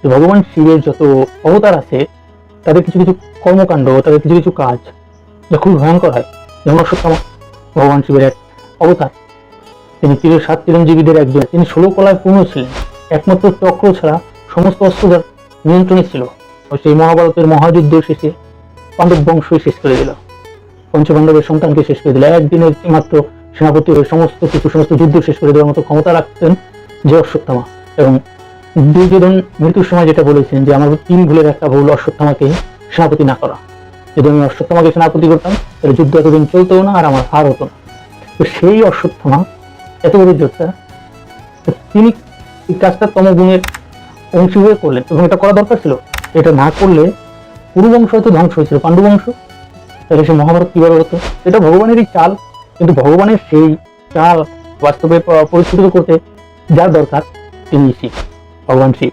যে ভগবান শিবের যত অবতার আছে তাদের কিছু কিছু কর্মকাণ্ড, তাদের কিছু কিছু কাজ যা খুব ভয়ঙ্কর হয়। যেমন অশ্বত্থামা ভগবান শিবের এক অবতার, তিনি সাত চিরঞ্জীবীদের একজন, তিনি 16 কলায় পূর্ণ ছিলেন, একমাত্র চক্র ছাড়া সমস্ত অস্ত্রধার নিয়ন্ত্রণে ছিল। সেই মহাভারতের মহাযুদ্ধ শেষে পাণ্ডব বংশই শেষ করে দিল, পঞ্চপাণ্ডবের সন্তানকে শেষ করে দিল। একদিনের মাত্র সেনাপতি হয়ে সমস্ত যুদ্ধ শেষ করে দেওয়ার মতো ক্ষমতা রাখতেন যে অশ্বত্থামা। এবং দুর্যোধন মৃত্যুর সময় যেটা বলেছেন যে আমার 3 ভুলের একটা ভুল অশ্বত্থামাকে সেনাপতি না করা, যদি আমি অশ্বত্থামাকে সেনাপতি করতাম তাহলে যুদ্ধ এতদিন চলতেও না আর আমার হার হতো না। তো সেই অশ্বত্থামা এত বড় যোদ্ধা, তিনি এই কাজটা তমগুণের অংশী হয়ে করলেন এবং এটা করা দরকার ছিল। এটা না করলে পুরু বংশ হয়তো ধ্বংস হয়েছিল, পাণ্ডু বংশ, তাহলে সে মহাভারত কিভাবে হতো? এটা ভগবানেরই চাল, কিন্তু ভগবানের সেই চাল বাস্তবে পরিস্ফুটিত করতে যার দরকার তিনি শিব, ভগবান শিব।